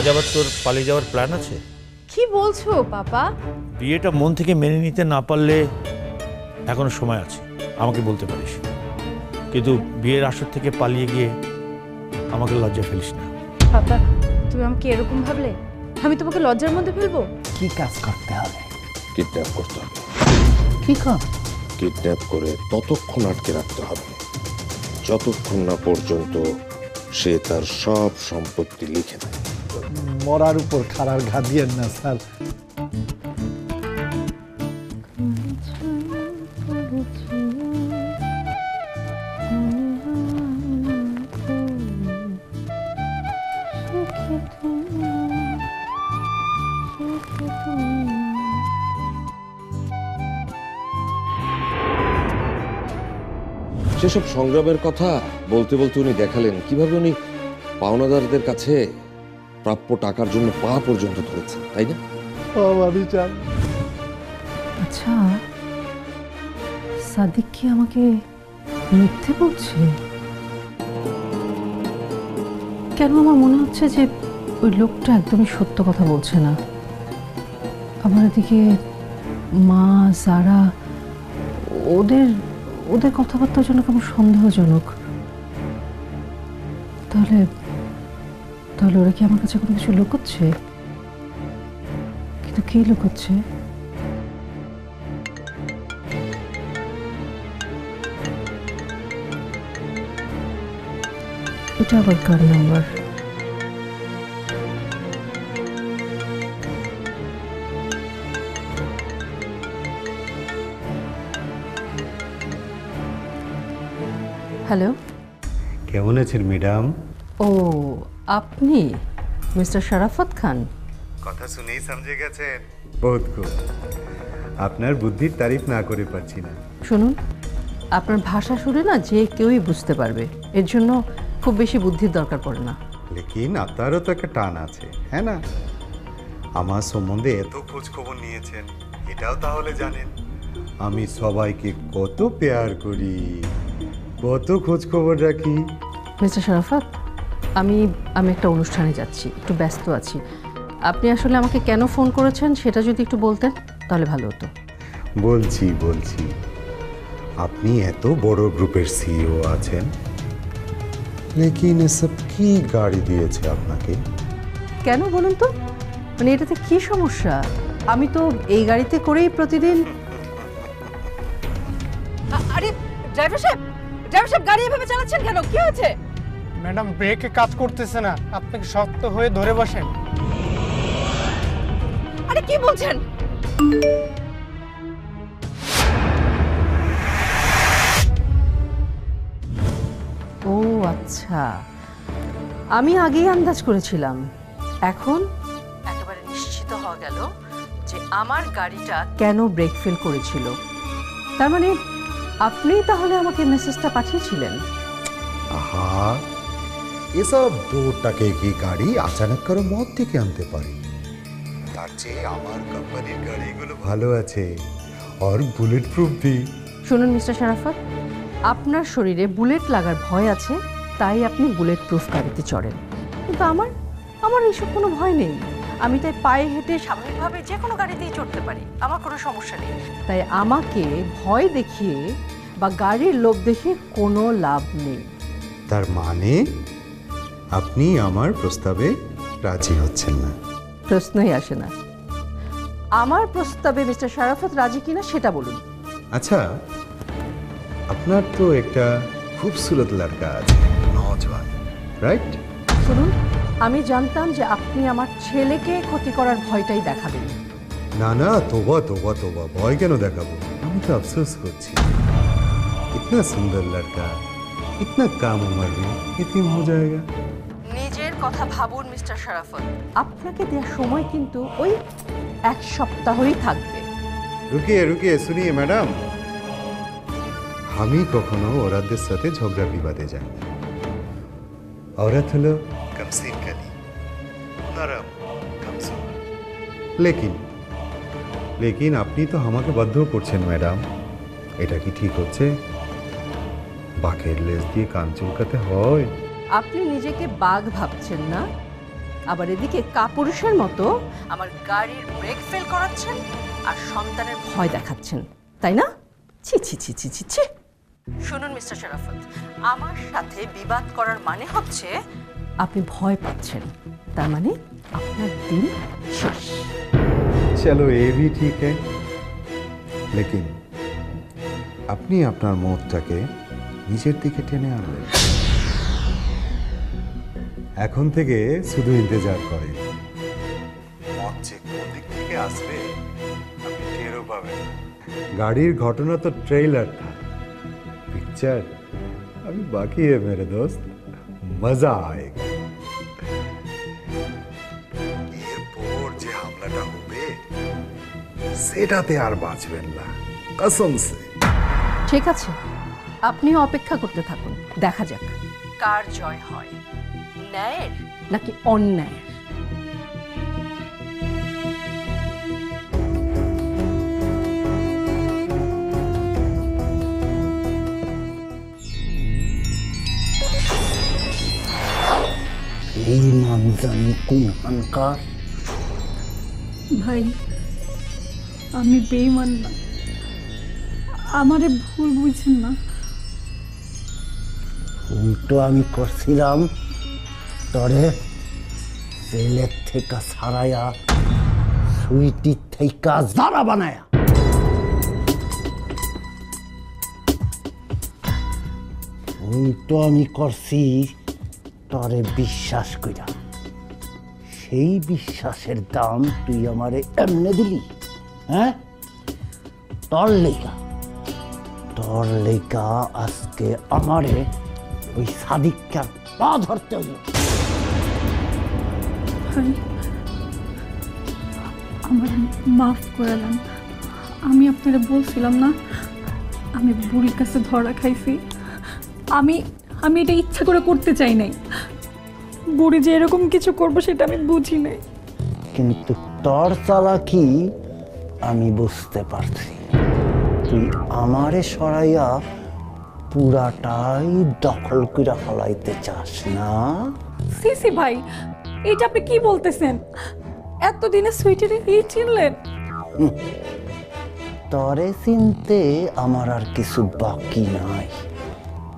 যাবার তোর পালিয়ে যাওয়ার প্ল্যান আছে? কি বলছো পাপা? বিয়েটা মন থেকে মেনে নিতে না পারলে এখনো সময় আছে, আমাকে বলতে পারিস। কিন্তু বিয়ের আসর থেকে পালিয়ে গিয়ে আমাকে লজ্জা ফেলিস না। পাপা, তুমি আমাকে এরকম ভাবলে আমি তোমাকে লজ্জার মধ্যে ফেলবো? কি কাজ করতে হবে? কিডন্যাপ করতে হবে। কি কাজ? কিডন্যাপ করে ততক্ষণ আটকে রাখতে হবে যতক্ষণ না পর্যন্ত সে তার সব সম্পত্তি লিখে দেয়। মরার উপর খাড়ার ঘা দিয়েন না স্যার। সেসব সংগ্রামের কথা বলতে বলতে উনি দেখালেন কিভাবে উনি পাওনাদারদের কাছে প্রাপ্য টাকার জন্য পা পর্যন্ত ধরেছেন, তাই না? আমি চাই। আচ্ছা, সাদিক কি আমাকে মিথ্যে বলছে? কেন আমার মনে হচ্ছে যে ওই লোকটা একদমই সত্য কথা বলছে না। আবার এদিকে মা, যারা ওদের ওদের কথাবার্তার জন্য কেমন সন্দেহজনক। তাহলে তাহলে ওরা কি আমার কাছে কোনো কিছু লুকোচ্ছে? কিন্তু কি লুকোচ্ছে? এটা আবার কার নাম্বার? হ্যালো, কেমন আছেন ম্যাডাম? ও আপনি মিস্টার শরাফত খান? কথা শুনেই সমঝে গেছেন, বহুত খুব। আপনার বুদ্ধির তারিফ না করে পারছি না। শুনুন, আপনার ভাষা শুনে না যে কেউই বুঝতে পারবে, এর জন্য খুব বেশি বুদ্ধির দরকার পড়ে না। লেকিন আপনারও তো একটা টান আছে, হ্যাঁ না? আমার সম্বন্ধে এত খোঁজ খবর নিয়েছেন, এটাও তাহলে জানেন আমি সবাইকে কত পেয়ার করি, কত খোঁজ খবর রাখি। মিস্টার শরাফত, আমি একটা অনুষ্ঠানে যাচ্ছি, একটু ব্যস্ত আছি। আপনি আসলে আমাকে কেন ফোন করেছেন সেটা যদি একটু বলতেন তাহলে ভালো হতো। বলছি আপনি এত বড় গ্রুপের সিইও আছেন, লেকিন এসব কি গাড়ি দিয়েছে আপনাকে? কেন বলুন তো, মানে এটাতে কি সমস্যা? আমি তো এই গাড়িতে করেই প্রতিদিন। আরে ড্রাইভার সাহেব, গাড়ি এভাবে চালাচ্ছেন কেন? কি হয়েছে? ম্যাডাম, ব্রেকে কাজ করতেছে না, আপনাকে শক্ত হয়ে ধরে বসেন। আরে কি বলছেন? ও আচ্ছা, আমি আগেই আন্দাজ করেছিলাম। এখন একেবারে নিশ্চিত হওয়া গেল যে আমার গাড়িটা কেন ব্রেক ফেল করেছিল। তার মানে আপনিই তাহলে আমাকে মেসেজটা পাঠিয়েছিলেন। আহা, এসব 2 টাকে কি গাড়ি আচানক কারো মত থেকে আনতে পারে? তার চেয়ে আমার কোম্পানির গাড়িগুলো ভালো আছে, আর বুলেট প্রুফ দি। শুনুন মিস্টার শরাফত, আপনার শরীরে বুলেট লাগার ভয় আছে, তাই আপনি বুলেট প্রুফ গাড়িতে চড়েন। কিন্তু আমার এইসব কোনো ভয় নেই। আমি তাই পায়ে হেঁটে স্বাভাবিকভাবে যে কোনো গাড়িতেই চড়তে পারি, আমার কোনো সমস্যা নেই। তাই আমাকে ভয় দেখিয়ে বা গাড়ির লোভ দেখিয়ে কোনো লাভ নেই। তার মানে আপনি আমার প্রস্তাবে রাজি হচ্ছেন না? প্রশ্নই আসে না। আমার প্রস্তাবে মিস্টার শরাফত রাজি কিনা সেটা বলুন। আচ্ছা, আপনার তো একটা খুবসুরত লড়কা আছে, নওজওয়ান, রাইট? শুনুন, আমি জানতাম যে আপনি আমার ছেলেকে ক্ষতি করার ভয়টাই দেখাবেন। না, তোবা তোবা তোবা, ভয় কেন দেখাবো? আমি তো আফসোস করছি, ইতনা সুন্দর লড়কা ইতনা কম উম্র में यतीम हो जाएगा। নিজের কথা ভাবুন মিস্টার শরাফত, আপনাকে দেওয়ার সময় কিন্তু ওই 1 সপ্তাহই থাকবে। রুকিয়ে শুনিয়ে ম্যাডাম, আমি কখনো ওরাদের সাথে ঝগড়া বিবাদে যাই না। औरत হলো কমসিন কালি, নরম কমজোর। লেকিন আপনি তো আমাকে বাধ্য করছেন ম্যাডাম, এটা কি ঠিক হচ্ছে? বাঘের লেজ দিয়ে কান চুলকাতে হয়? আপনি নিজেকে বাঘ ভাবছেন না? আবার এদিকে কাপুরুষের মতো আমার গাড়ির ব্রেক ফেল করাচ্ছেন আর সন্তানের ভয় দেখাচ্ছেন, তাই না? ছি ছি ছি ছি ছি ছি। শুনুন মিস্টার শরাফত, আমার সাথে বিবাদ করার মানে হচ্ছে আপনি ভয় পাচ্ছেন, তার মানে আপনার দিন শেষ। चलो ये भी ठीक है, लेकिन আপনি আপনার মতটাকে নিজের দিকে টেনে আনলেন। এখন থেকে শুধু ইন্তজার করেন, মত যে কোন দিক থেকে আসবে আপনি টেরও পাবেন। গাড়ির ঘটনা তো ট্রেলার था, पिक्चर अभी बाकी है मेरे दोस्त, मजा आएगा। এরপর যে হামলাটা হবে সেটাতে আর বাঁচবেন না, কসম সে। ঠিক আছে, আপনিও অপেক্ষা করতে থাকুন, দেখা যাক কার জয় হয়, ন্যায়ের নাকি অন্যায়ের। এই মানজানি কোনখানকার? ভাই আমি বেঈমান না, আমারে ভুল বুঝছেন না। উল্টো আমি করছিলাম তরে জেলের থেকে ছাড়াইয়া সুইটির থেকে যারা বানায়া। উল্টো আমি করছি তরে বিশ্বাস কইরা। সেই বিশ্বাসের দাম তুই আমারে এমনে দিলি? হ্যাঁ, তোর লেগা আজকে আমারে ওই সাদিককে পা ধরতে হইল। ভাই আমার মাফ করে দেন, আমি আপনারা বলছিলাম না আমি বুড়ির কাছে ধরা খাইছি। আমি এটা ইচ্ছা করে করতে চাই নাই। বুড়ি যে এরকম কিছু করবো সেটা আমি বুঝি নাই। কিন্তু তোর চালাকি আমি বুঝতে পারছি। তুই আমারে সরাইয়া পুরাটাই দখল কইরা ফলাইতে চাস না? সিসি ভাই, এটা আপনি কি বলতেছেন? এতদিনে সুইটিরে এই চিনলেন? তরে চিনতে আমার আর কিছু বাকি নাই।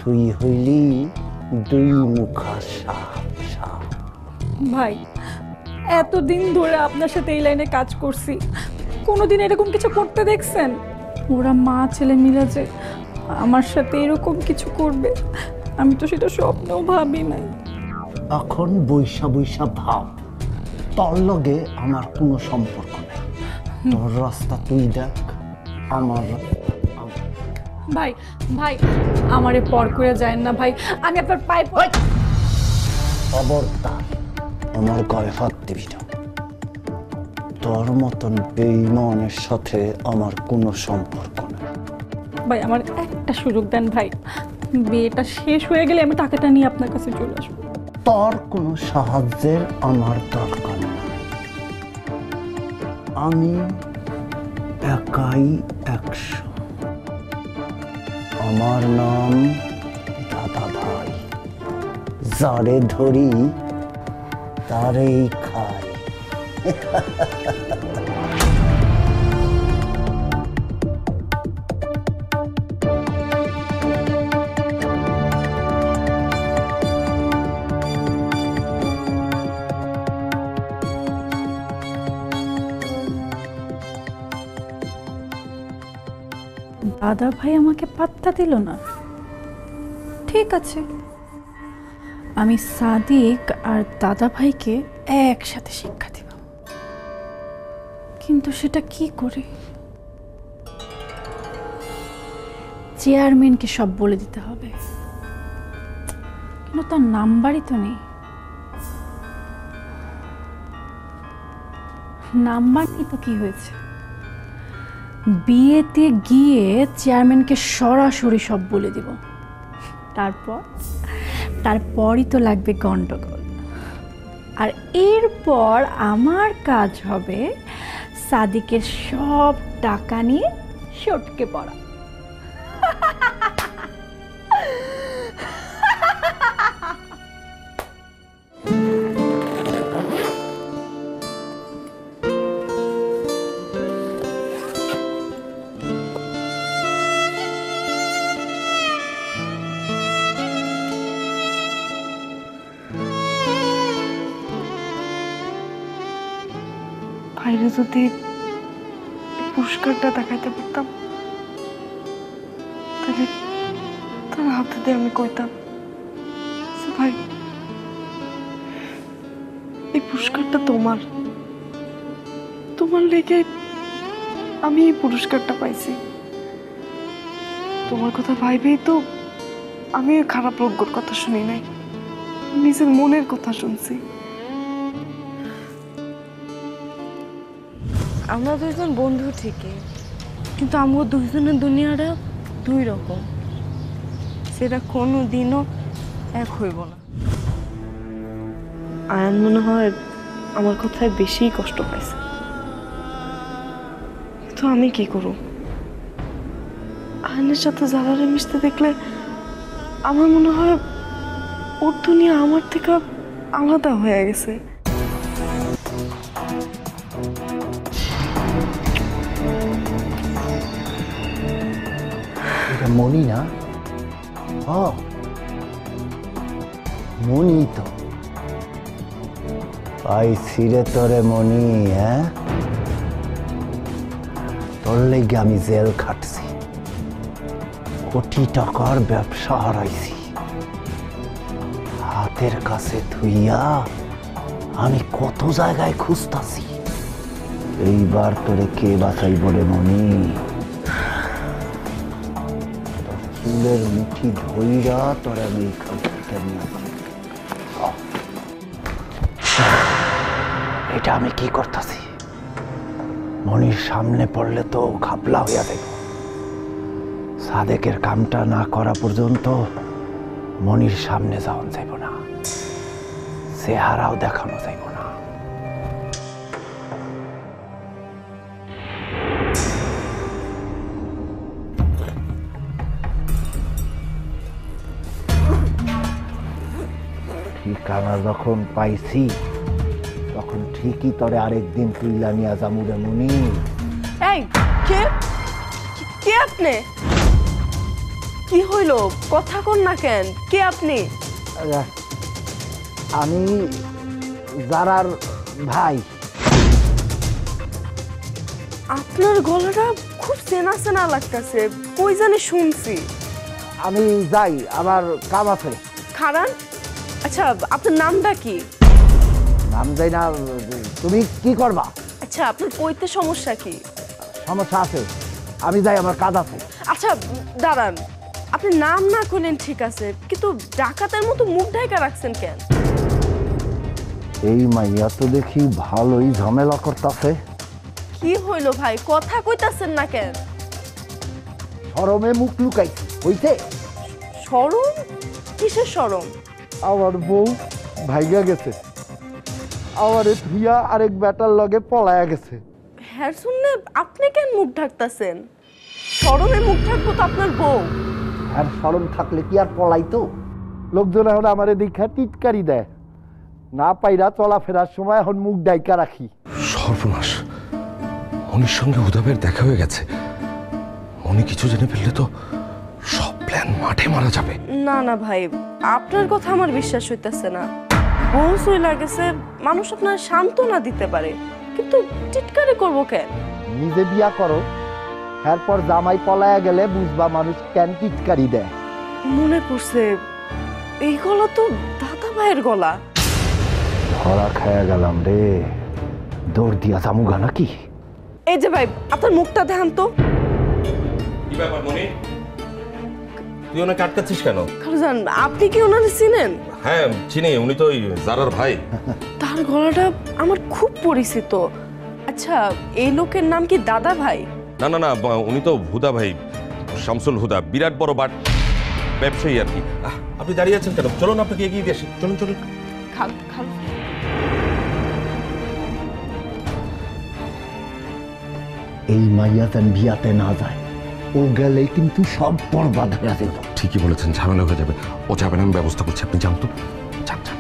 তুই হইলি দুই মুখা সাপ। ভাই এতদিন ধরে আপনার সাথে এই লাইনে কাজ করছি, কোনোদিন এরকম কিছু করতে দেখছেন? ওরা মা ছেলে মিলে যে আমার সাথে এরকম কিছু করবে আমি তো সেটা স্বপ্নেও ভাবি নাই। এখন বৈশা ভাব, তোর লগে আমার কোনো সম্পর্ক নেই। তোর রাস্তা তুই দেখ, আমার ভাই ভাই আমারে পর করে যায় না ভাই, আমি আপনার পায়ে খবরদার আমার গায়ে হাত দিবি না। তোর মতন বেঈমানের সাথে আমার কোনো সম্পর্ক নেই। ভাই আমার একটা সুযোগ দেন ভাই, বিয়েটা শেষ হয়ে গেলে আমি টাকাটা নিয়ে আপনার কাছে চলে আসবো। তোর কোনো সাহায্যের আমার দরকার নেই। আমি একাই 100। আমার নাম দাদা ভাই, যারে ধরি তারেই খাই। দাদা ভাই আমাকে পাত্তা দিল না। ঠিক আছে, আমি সাদিক আর দাদা ভাইকে একসাথে শিক্ষা দিব, কিন্তু সেটা কি করে? চেয়ারম্যানকে সব বলে দিতে হবে, কিন্তু তার নাম্বারই তো নেই। নাম্বার নেই তো কি হয়েছে? বিয়েতে গিয়ে চেয়ারম্যানকে সরাসরি সব বলে দিব, তারপরই তো লাগবে গন্ডগোল। আর এরপর আমার কাজ হবে সাদিকের সব টাকা নিয়ে সটকে পড়া। ভাইরে যদি পুরস্কারটা দেখাইতে পারতাম, তাহলে তার হাতে দিয়ে আমি কইতাম যে ভাই, এই পুরস্কারটা তোমার, তোমার লেগে আমি এই পুরস্কারটা পাইছি। তোমার কথা ভাইবেই তো আমি খারাপ লোকগুলোর কথা শুনি নাই, নিজের মনের কথা শুনছি। আমরা দুইজন বন্ধু ঠিকই, কিন্তু আমরা দুইজনের দুনিয়াটা দুই রকম, সেটা কোনো দিনও এক হইব না। আয়ান মনে হয় আমার কথায় বেশি কষ্ট পাইছে, কিন্তু আমি কি করব? আয়ানের সাথে জারারে মিশতে দেখলে আমার মনে হয় ওর দুনিয়া আমার থেকে আলাদা হয়ে গেছে। এটা মনি না? মনি তো পাইছি রে তোরে মনি। হ্যাঁ, তোর লেগে আমি জেল খাটছি, কোটি টাকার ব্যবসা হারাইছি, হাতের কাছে থুইয়া আমি কত জায়গায় খুঁজতাছি। এইবার তোরে কে বাঁচাইব রে মনি? চুলের মুঠি ধইরা তোরা আমি এইখান থেকে নিয়ে যাবো। এটা আমি কি করতেছি? মনির সামনে পড়লে তো ঘাবলা হইয়া যাইব। সাদেকের কামটা না করা পর্যন্ত মনির সামনে যাওয়া যাইব না, চেহারাও দেখানো যাইব না। ঠিকানা যখন পাইছি তখন ঠিকই তোরে আরেকদিন তুইলা নিয়া যামুরে মনি। এই কে কে আপনি? কি হইল? কথা কন না কেন? কে আপনি? আমি জারার ভাই। আপনার গলাটা খুব চেনা চেনা লাগতেছে, কই জানি শুনছি। আমি যাই, আমার কাম আছে। খারান, আচ্ছা আপনার নামটা কি? নাম যাই না, তুমি কি করবা? আচ্ছা আপনার কইতে সমস্যা কি? সমস্যা আছে, আমি যাই, আমার কাজ আছে। আচ্ছা দাঁড়ান, আপনি নাম না করলেন ঠিক আছে, কিন্তু ডাকাতের মতো মুখ ঢাকা রাখছেন কেন? এই মাইয়া তো দেখি ভালোই ঝামেলা করতেছে। কি হইল ভাই, কথা কইতাছেন না কেন? শরমে মুখ লুকাই হইছে। শরম? কিসের শরম? আমার বউ ভাইগা গেছে, আমারে ধুইয়া আরেক বেটার লগে পলায়া গেছে। হ্যাঁ শুনলে আপনি কেন মুখ ঢাকতেছেন? শরমে মুখ ঢাকবো তো আপনার বউ। আর শরম থাকলে কি আর পলাইতো? লোকজন এখন আমারে দেখা টিটকারি দেয়, না পাইরা চলাফেরার সময় এখন মুখ ডাইকা রাখি। সর্বনাশ, মনির সঙ্গে হুদাবের দেখা হয়ে গেছে। মনি কিছু জেনে ফেললে তো সব প্ল্যান মাঠে মারা যাবে। না না ভাই, আপনার কথা আমার বিশ্বাস হইতেছে না। বউ চইলা গেছে, মানুষ আপনার সান্ত্বনা দিতে পারে, কিন্তু টিটকারি করবো কেন? নিজে বিয়া করো, এরপর জামাই পলায়া গেলে বুঝবা মানুষ কেন টিটকারি দেয়। মনে পড়ছে, এই গলা তো দাদা ভাইয়ের গলা। ধরা খায়া গেলাম রে, দৌড় দিয়া জামুগা নাকি? এই যে ভাই, আপনার মুখটা দেখান তো। কি ব্যাপার মনি, তুই ওনাকে আটকাচ্ছিস কেন? খালুজান, আপনি কি ওনারে চিনেন? হ্যাঁ চিনি, উনি তো ওই জারার ভাই। তার গলাটা আমার খুব পরিচিত। আচ্ছা, এই লোকের নাম কি দাদা ভাই? না না না, উনি তো হুদা ভাই, শামসুল হুদা, বিরাট বড় ব্যবসায়ী আর কি। আপনি দাঁড়িয়ে আছেন কেন? চলুন আপনাকে এগিয়ে দিয়ে আসি, চলুন চলুন। খাল খাল এই মাইয়া যেন বিয়াতে না যায়, ও গেলে কিন্তু সব বরবাদ হয়ে যাবে। ঠিকই বলেছেন, ঝামেলা হয়ে যাবে। ও যাবে না, আমি ব্যবস্থা করছি, আপনি যান তো, যান যান।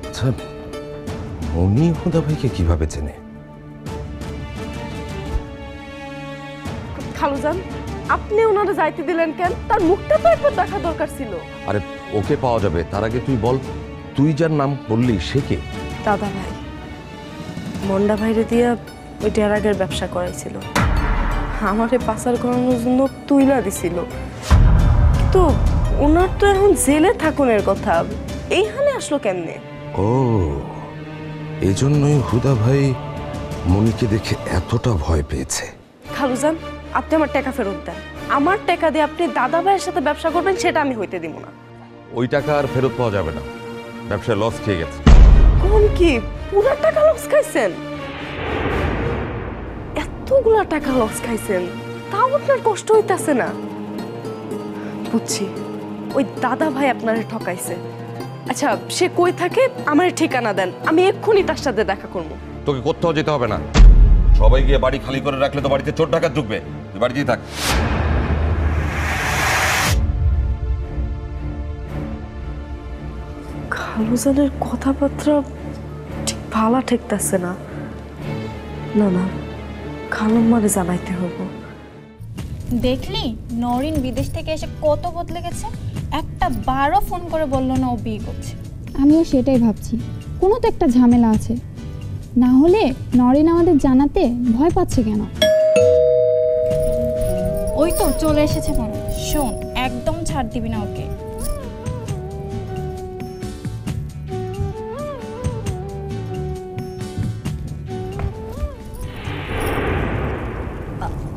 আচ্ছা, মনি হুদা ভাইকে কিভাবে চেনে? খালুজান, আপনি ওনারা যাইতে দিলেন কেন? তার মুখটা তো একবার দেখা দরকার ছিল। আরে ওকে পাওয়া যাবে তার আগে তুই বল, তুই যার নাম বললি সে কে? দাদা ভাই মন্ডা ভাইরে দিয়া ওই টেরাগের ব্যবসা করাইছিল, আমারে পাচার করানোর জন্য তুইলা দিছিল। তো ওনার তো এখন জেলে থাকুনের কথা, এইখানে আসলো কেমনে? ও, এজন্যই হুদা ভাই মনিকে দেখে এতটা ভয় পেয়েছে। খালুজান, আপনি আমার টাকা ফেরত দেন। আমার টাকা দিয়ে আপনি দাদা ভাইয়ের সাথে ব্যবসা করবেন সেটা আমি হইতে দিব না। ওই টাকা আর ফেরত পাওয়া যাবে না, ব্যবসায় লস খেয়ে গেছে। কোন কি পুরো টাকা লস খাইছেন? এতগুলা টাকা লস খাইছেন, তাও আপনার কষ্ট হইতাছে না? বুঝছি, ওই দাদা ভাই আপনারে ঠকাইছে। আচ্ছা, সে কই থাকে আমার ঠিকানা দেন, আমি এক্ষুনি তার সাথে দেখা করবো। তোকে কোথাও যেতে হবে না, সবাই গিয়ে বাড়ি খালি করে রাখলে তো বাড়িতে চোর ডাকাত ঢুকবে, তুই বাড়িতেই থাক। খালুজানের কথাবার্তা ঠিক ভালো ঠেকতেছে না। না না, খালুম্মারে জানাইতে হবো। দেখলি নরিন বিদেশ থেকে এসে কত বদলে গেছে, একটা বারও ফোন করে বললো না ও বিয়ে করছে। আমিও সেটাই ভাবছি, কোনো তো একটা ঝামেলা আছে, না হলে নরিন আমাদের জানাতে ভয় পাচ্ছে কেন? ওই তো চলে এসেছে মনে। শোন, একদম ছাড় দিবি না ওকে।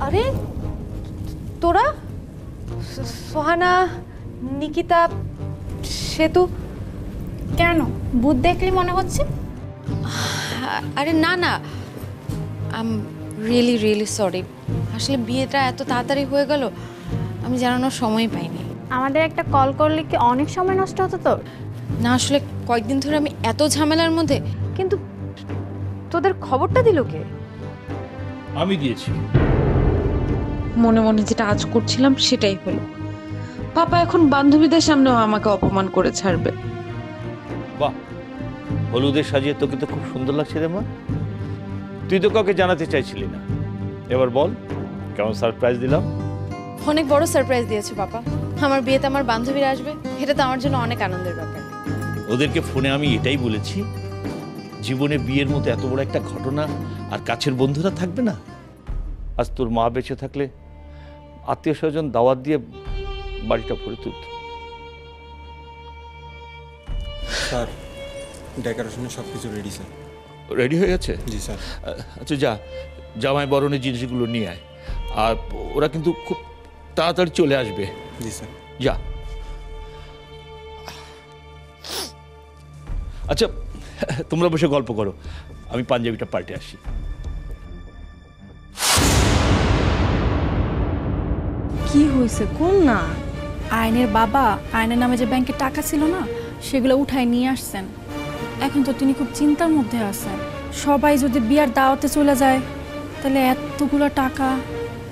আরে তোরা, সোহানা, নিকিতা, সেতু, কেন ভূত দেখলি মনে হচ্ছে? আরে না না, I am really really sorry. আসলে বিয়েটা এত তাড়াতাড়ি হয়ে গেল, আমি জানানোর সময় পাইনি। আমাদের একটা কল করলে কি অনেক সময় নষ্ট হতো তোর? না, আসলে কয়েকদিন ধরে আমি এত ঝামেলার মধ্যে। কিন্তু তোদের খবরটা দিল কে? আমি দিয়েছি। মনে মনে যেটা আজ করছিলাম সেটাই হলো। পাপা এখন বান্ধবীদের সামনেও আমাকে অপমান করে ছাড়বে। বাহ, হলুদের সাজিয়ে তোকে তো খুব সুন্দর লাগছে রে মা। তুই তো কাউকে জানাতে চাইছিলি না, এবার বল কেমন সারপ্রাইজ দিলাম? অনেক বড় সারপ্রাইজ দিয়েছো পাপা। আমার বিয়েতে আমার বান্ধবীরা আসবে, এটা তো আমার জন্য অনেক আনন্দের ব্যাপার। ওদেরকে ফোনে আমি এটাই বলেছি, জীবনে বিয়ের মতো এত বড় একটা ঘটনা আর কাছের বন্ধুরা থাকবে না। আজ তোর মা বেঁচে থাকলে আত্মীয় স্বজন দাওয়াত দিয়ে বাড়িটা ভরে তুলত। স্যার, ডেকোরেশনের সব কিছু রেডি স্যার। রেডি হয়ে গেছে? জি স্যার। আচ্ছা যা, জামাই বরণের জিনিসগুলো নিয়ে আয়, আর ওরা কিন্তু খুব তাড়াতাড়ি চলে আসবে। জি স্যার। যা। আচ্ছা তোমরা বসে গল্প করো, আমি পাঞ্জাবিটা পাল্টে আসি। কি হয়েছে কোন না? আয়নের বাবা আয়নের নামে যে ব্যাংকে টাকা ছিল না, সেগুলো উঠায় নিয়ে আসছেন। এখন তো তিনি খুব চিন্তার মধ্যে আছেন। সবাই যদি বিয়ার দাওয়াতে চলে যায়, তাহলে এতগুলো টাকা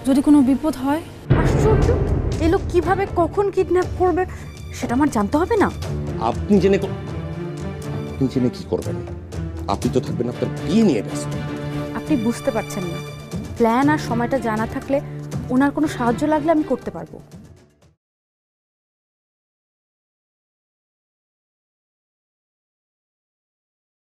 যদি কোনো বিপদ হয়। আশ্চর্য, এই লোক কিভাবে কখন কিডন্যাপ করবে সেটা আমার জানতে হবে না? আপনি জেনে কি করবেন? আপনি তো থাকবেন আপনার বিয়ে নিয়ে ব্যস্ত। আপনি বুঝতে পারছেন না, প্ল্যান আর সময়টা জানা থাকলে ওনার কোনো সাহায্য লাগলে আমি করতে পারবো।